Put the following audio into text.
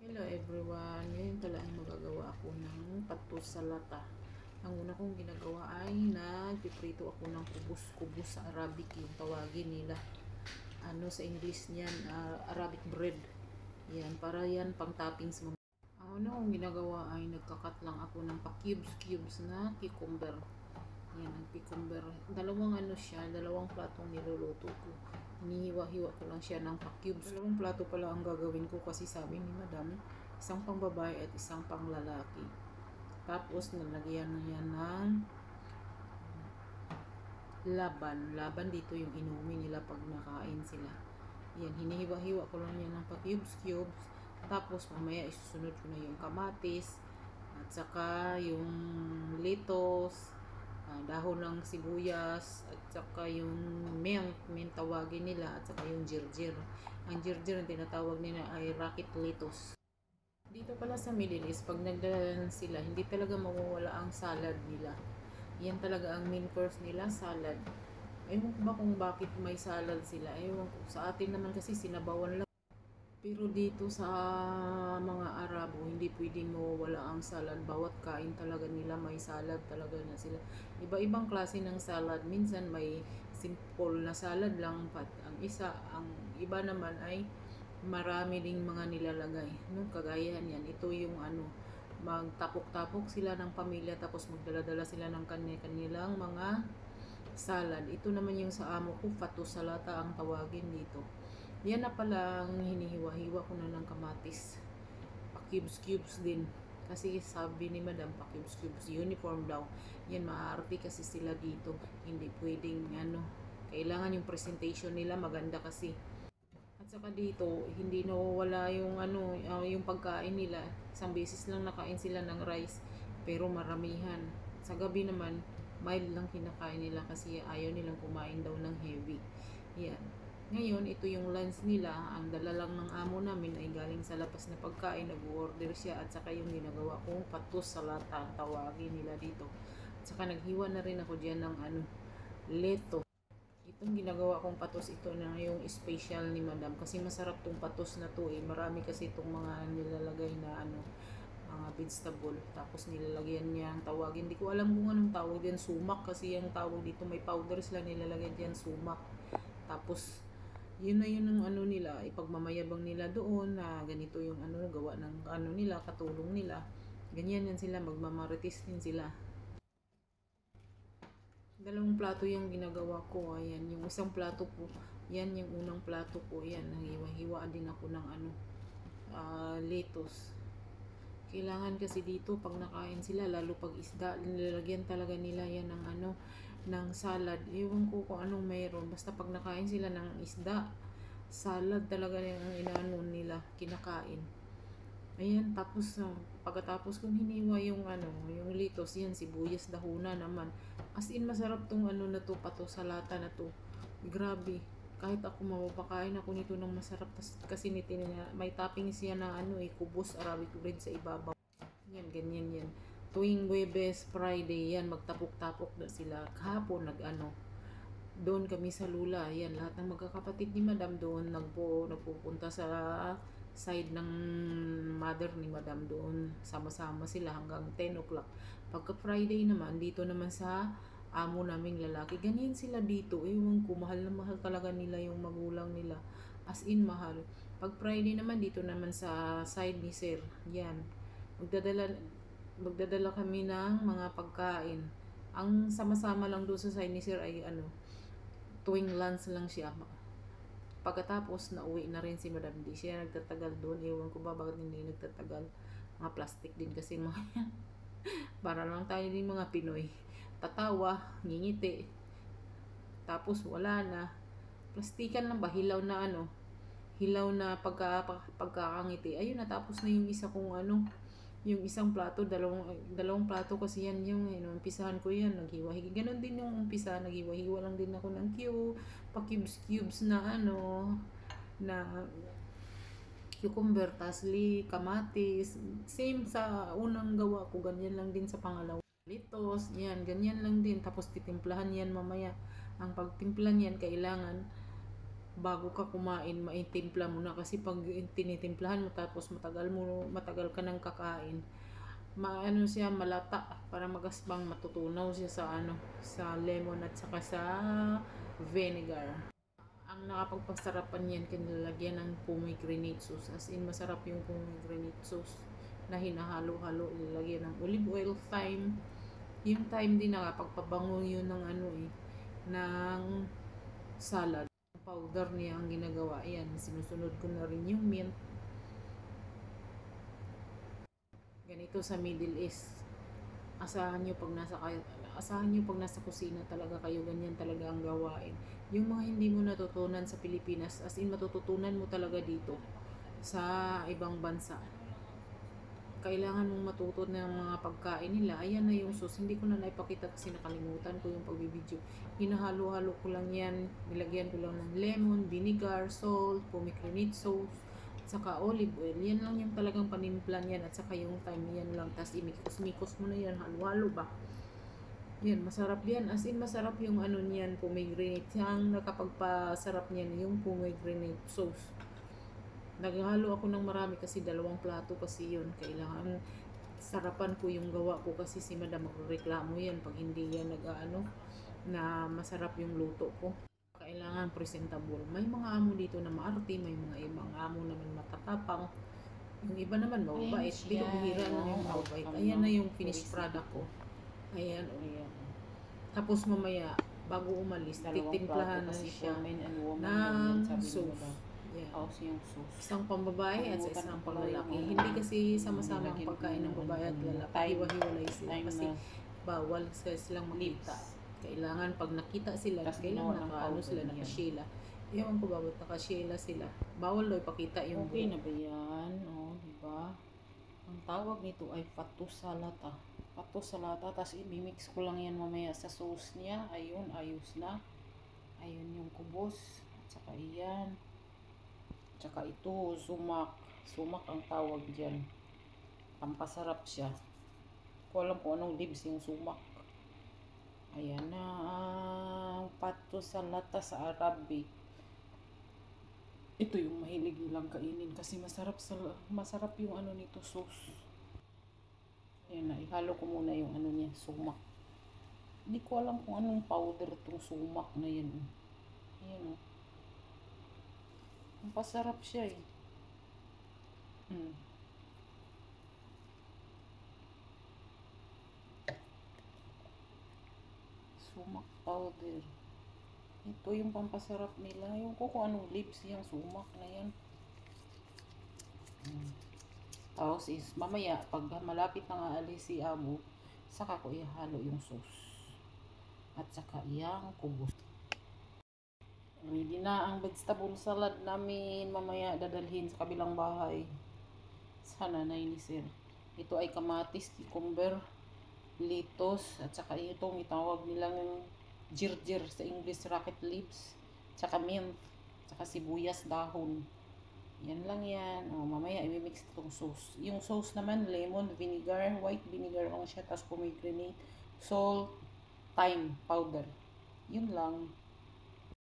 Hello everyone, ngayon pala ay magagawa ako ng patos sa lata. Ang una kong ginagawa ay nagpiprito ako ng kubos-kubos sa Arabic, yung tawagin nila. Ano sa English niyan, Arabic bread. Yan, para yan pang toppings mo. Ang una kong ginagawa ay nagkakat lang ako ng pa-cubes na cucumber. Yan, ang cucumber. Dalawang platong niluluto ko. Hinihiwa-hiwa ko lang siya ng pa-cubes. Dalawang plato pala ang gagawin ko kasi sabi ni madam, isang pang babae at isang pang lalaki. Tapos nalagyan na yan ng laban. Laban dito yung inumin nila pag nakain sila. Yan, hinihiwa-hiwa ko lang yan ng pa-cubes. Tapos mamaya isusunod ko na yung kamatis at saka yung lettuce, dahon ng sibuyas at saka yung mint tawagin nila, at saka yung jirjir. Ang jirjir ang tinatawag nila ay rocket lettuce. Dito pala sa Middle East, pag nagdala sila, hindi talaga mawawala ang salad nila. Yan talaga ang main course nila, salad. Ewan ko ba kung bakit may salad sila. Ewan ko. Sa atin naman kasi sinabawan lang. Pero dito sa mga Arabo, hindi pwedeng mawawala ang salad. Bawat kain talaga nila may salad talaga na sila. Iba-ibang klase ng salad. Minsan may simple na salad lang. Ang iba naman ay marami ding mga nilalagay. No, kagaya yan. Ito yung magtapok-tapok sila ng pamilya tapos magdala-dala sila ng kanilang mga salad. Ito naman yung sa amo ko, fatos salata ang tawagin dito. Yan na pala ang hinihiwa-hiwa ko na ng kamatis. Pa-cubes din. Kasi sabi ni madam, pa-cubes uniform daw. Yan, maaarte kasi sila dito. Hindi pwedeng kailangan yung presentation nila maganda kasi. At saka dito, hindi nawawala yung yung pagkain nila. Isang beses lang nakain sila ng rice, pero maramihan. Sa gabi naman, mild lang kinakain nila kasi ayaw nilang kumain daw ng heavy. Yan. Ngayon, ito yung lunch nila. Ang dala lang ng amo namin ay galing sa labas na pagkain. Nag-order siya at saka yung ginagawa kong patos sa lata, tawagin nila dito. At saka naghiwa na rin ako dyan ng leto. Itong ginagawa kong patos, ito na yung special ni madam. Kasi masarap tong patos na to eh. Marami kasi itong mga nilalagay na mga vegetable. Tapos nilalagyan niya ang tawagin. Hindi ko alam kung anong tawag yan. Sumak kasi yung tawag dito. May powder sila nilalagay diyan, sumak. Tapos yun na yun ang nila, ipagmamayabang nila doon na ganito yung gawa ng nila, katulong nila. Ganyan yan sila, magmamarites din sila. Dalawang plato yung ginagawa ko. Ayan, yung isang plato po, yan yung unang plato ko. Ayan, nanghiwa-hiwa din ako ng lettuce. Kailangan kasi dito pag nakain sila, lalo pag isda, nilalagyan talaga nila yan ng ng salad. Ewan ko kung anong mayroon. Basta pag nakain sila ng isda, salad talaga yung nila, kinakain. Ayan, tapos pagkatapos kong hiniwa yung yung lettuce, yan, sibuyas, dahuna naman. As in, masarap tong na to, pato sa lata na to. Grabe. Kahit ako mapapakain ako nito ng masarap kasi may topping siya na kubos Arabic bread sa ibabaw. Yan, ganyan yan. Tuwing Huwebes, Friday, yan, magtapok-tapok na sila. Kahapon, doon kami sa Lula. Yan, lahat ng magkakapatid ni Madam doon, nagpupunta sa side ng mother ni Madam doon. Sama-sama sila hanggang 10 o'clock. Pagka Friday naman, dito naman sa amo naming lalaki. Ganyan sila dito. Ewan ko, mahal na mahal talaga nila yung magulang nila. As in, mahal. Pag Friday naman, dito naman sa side ni Sir. Yan. Magdadala kami ng mga pagkain. Ang sama-sama lang doon sa side ni Sir ay tuwing lunch lang siya. Pagkatapos, nauwi na rin si Madam. Hindi siya nagtatagal doon. Ewan ko ba bakit hindi nagtatagal. Mga plastic din kasi mga yan. Para lang tayo din mga Pinoy. Tatawa, ngingiti. Tapos wala na. Plastikan lang ba? Hilaw na hilaw na pagkakangiti. Ayun, natapos na yung isa kong yung isang plato, dalawang plato kasi yan yung umpisahan ko yan, naghiwa-hiwa. Ganon din yung umpisa, naghiwa-hiwa lang din ako ng pa-cubes na na cucumber, tasli, kamatis. Same sa unang gawa ko, ganyan lang din sa pangalawa. Litos, yan, ganyan lang din. Tapos titimplahan yan mamaya. Ang pagtimplan yan, kailangan bago ka kumain, maitimpla mo na. Kasi pag tinitimplahan mo tapos matagal ka nang kakain, maano siya, malata, para magasbang, matutunaw siya sa sa lemon at saka sa vinegar. Ang nakapagpasarapan yan, kinalagyan ng pomegranate sauce. As in, masarap yung pomegranate sauce na hinahalo-halo, ilalagyan ng olive oil, thyme. Yung thyme din nakapagpabango yun ng ng salad. Powder niya ang ginagawa. Yan, sinusunod ko na rin yung mint. Ganito sa Middle East. Asahan nyo pag nasa kusina talaga kayo, ganyan talaga ang gawain. Yung mga hindi mo natutunan sa Pilipinas, as in matututunan mo talaga dito sa ibang bansa. Kailangan mong matuto ng mga pagkain nila. Ayan na yung sauce. Hindi ko na naipakita kasi nakalimutan ko yung pagbibideo. Hinahalo-halo ko lang yan. Nilagyan ko lang ng lemon, vinegar, salt, pomegranate sauce, saka olive oil. Yan lang yung talagang panimplan yan. At saka yung thyme, yan lang. Tapos imikos-mikos mo na yan. Halo-halo ba? Yan, masarap yan. As in, masarap yung niyan, pomegranate. Yung nakapagpasarap niyan, yung pomegranate sauce. Naghalo ako ng marami kasi 2 plato kasi yun. Kailangan sarapan ko yung gawa ko kasi si madam magreklamo yan pag hindi yan na masarap yung luto ko. Kailangan presentable. May mga amo dito na maarte, may mga ibang amo naman matatapang. Yung iba naman mababait. Bihira na yung mababait. Ayan na yung finished product ko. Ayan. Tapos mamaya, bago umalis, titimplahan na siya ng sauce. Yeah. Yung sauce. Isang pambabae at isang panglalaki. Hindi kasi sama-sama ang pagkain ng babae at lalaki. Hiwa-hiwalay sila kasi bawal silang makita. Kailangan pag nakita sila, kailangan nakasyela. Ewan ko bakit nakasyela sila. Bawal daw ipakita yung okay na ba yan? Diba? Ang tawag nito ay patus salata. Patus salata. Tapos i-mix ko lang yan mamaya sa sauce niya. Ayun, ayos na. Ayun yung kubos. At saka iyan. Tsaka ito, sumak. Sumak ang tawag dyan. Pampasarap siya. Ko alam kung anong leaves yung sumak. Ayan na. Pato salata sa Arabic. Ito yung mahilig nilang kainin kasi masarap yung nito, sauce. Ayan na. Ihalo ko muna yung niya, sumak. Hindi ko alam kung anong powder itong sumak na yan. Ayan o. Ang pasarap siya eh. Sumak powder. Ito yung pampasarap nila. Yung kung anong leaves yung sumak na yan. Tapos is mamaya pag malapit na nga alis si amo, saka ko ihalo yung sauce. At saka iyang kubos. Ready na ang vegetable salad namin. Mamaya dadalhin sa kabilang bahay. Sa nanay ni sir. Ito ay kamatis, cucumber, lettuce, at saka itong itawag nilang ginger sa English, rocket leaves, saka mint, saka sibuyas dahon. Yan lang yan. Mamaya i-mix itong sauce. Yung sauce naman, lemon, vinegar, white vinegar lang siya, tapos pomegranate, salt, thyme powder. Yun lang.